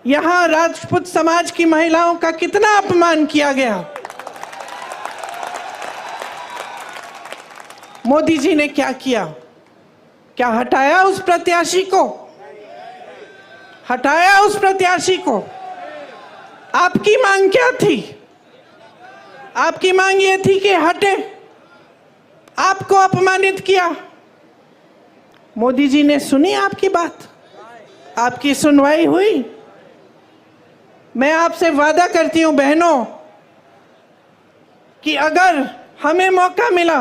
यहां राजपूत समाज की महिलाओं का कितना अपमान किया गया। मोदी जी ने क्या किया? क्या हटाया उस प्रत्याशी को? हटाया उस प्रत्याशी को? आपकी मांग क्या थी? आपकी मांग ये थी कि हटे। आपको अपमानित किया। मोदी जी ने सुनी आपकी बात? आपकी सुनवाई हुई? मैं आपसे वादा करती हूं बहनों कि अगर हमें मौका मिला,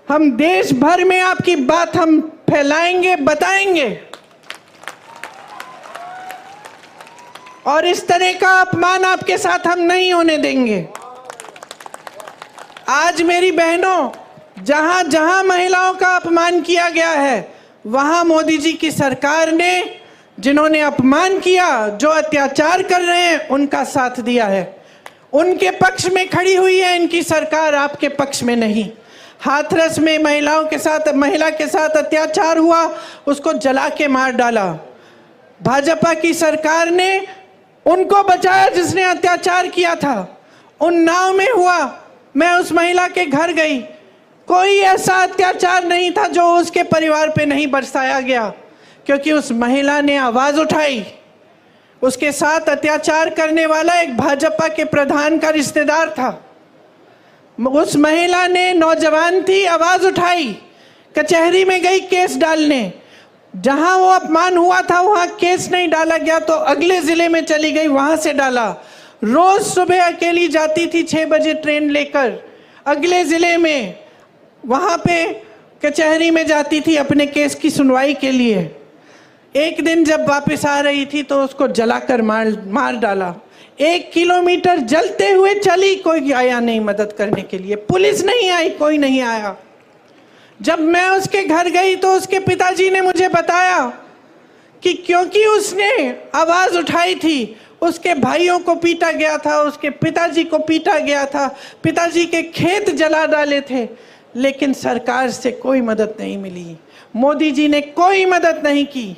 हम देश भर में आपकी बात हम फैलाएंगे, बताएंगे, और इस तरह का अपमान आपके साथ हम नहीं होने देंगे। आज मेरी बहनों, जहां जहां महिलाओं का अपमान किया गया है, वहां मोदी जी की सरकार ने जिन्होंने अपमान किया, जो अत्याचार कर रहे हैं, उनका साथ दिया है, उनके पक्ष में खड़ी हुई है इनकी सरकार, आपके पक्ष में नहीं। हाथरस में महिला के साथ अत्याचार हुआ, उसको जला के मार डाला। भाजपा की सरकार ने उनको बचाया जिसने अत्याचार किया था। उन्नाव में हुआ, मैं उस महिला के घर गई, कोई ऐसा अत्याचार नहीं था जो उसके परिवार पे नहीं बरसाया गया, क्योंकि उस महिला ने आवाज उठाई। उसके साथ अत्याचार करने वाला एक भाजपा के प्रधान का रिश्तेदार था। उस महिला ने, नौजवान थी, आवाज उठाई, कचहरी में गई केस डालने। जहां वो अपमान हुआ था वहां केस नहीं डाला गया तो अगले जिले में चली गई, वहां से डाला। रोज सुबह अकेली जाती थी 6 बजे ट्रेन लेकर अगले जिले में, वहां पे कचहरी में जाती थी अपने केस की सुनवाई के लिए। एक दिन जब वापस आ रही थी तो उसको जलाकर मार डाला। 1 किलोमीटर जलते हुए चली, कोई आया नहीं मदद करने के लिए, पुलिस नहीं आई, कोई नहीं आया। जब मैं उसके घर गई तो उसके पिताजी ने मुझे बताया कि क्योंकि उसने आवाज उठाई थी, उसके भाइयों को पीटा गया था, उसके पिताजी को पीटा गया था, पिताजी के खेत जला डाले थे, लेकिन सरकार से कोई मदद नहीं मिली। मोदी जी ने कोई मदद नहीं की।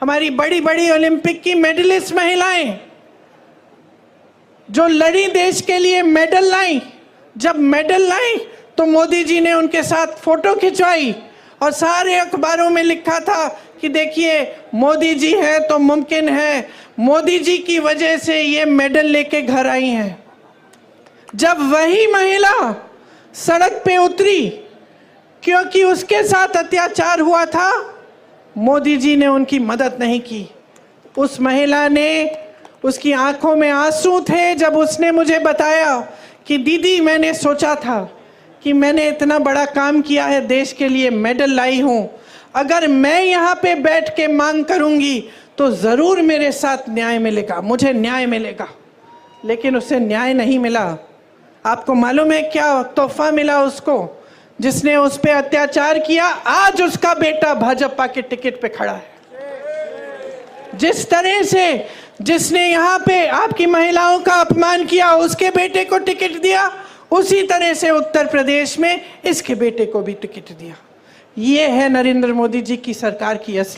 हमारी बड़ी बड़ी ओलंपिक की मेडलिस्ट महिलाएं जो लड़ी, देश के लिए मेडल लाई, जब मेडल लाई तो मोदी जी ने उनके साथ फोटो खिंचवाई और सारे अखबारों में लिखा था कि देखिए मोदी जी है तो मुमकिन है, मोदी जी की वजह से ये मेडल लेके घर आई हैं। जब वही महिला सड़क पे उतरी क्योंकि उसके साथ अत्याचार हुआ था, मोदी जी ने उनकी मदद नहीं की। उस महिला ने, उसकी आंखों में आंसू थे जब उसने मुझे बताया कि दीदी, मैंने सोचा था कि मैंने इतना बड़ा काम किया है, देश के लिए मेडल लाई हूं, अगर मैं यहाँ पे बैठ के मांग करूंगी तो जरूर मेरे साथ न्याय मिलेगा, मुझे न्याय मिलेगा। लेकिन उसे न्याय नहीं मिला। आपको मालूम है क्या तोहफा मिला उसको, जिसने उस पे अत्याचार किया? आज उसका बेटा भाजपा के टिकट पे खड़ा है। जिस तरह से जिसने यहाँ पे आपकी महिलाओं का अपमान किया, उसके बेटे को टिकट दिया, उसी तरह से उत्तर प्रदेश में इसके बेटे को भी टिकट दिया। ये है नरेंद्र मोदी जी की सरकार की असली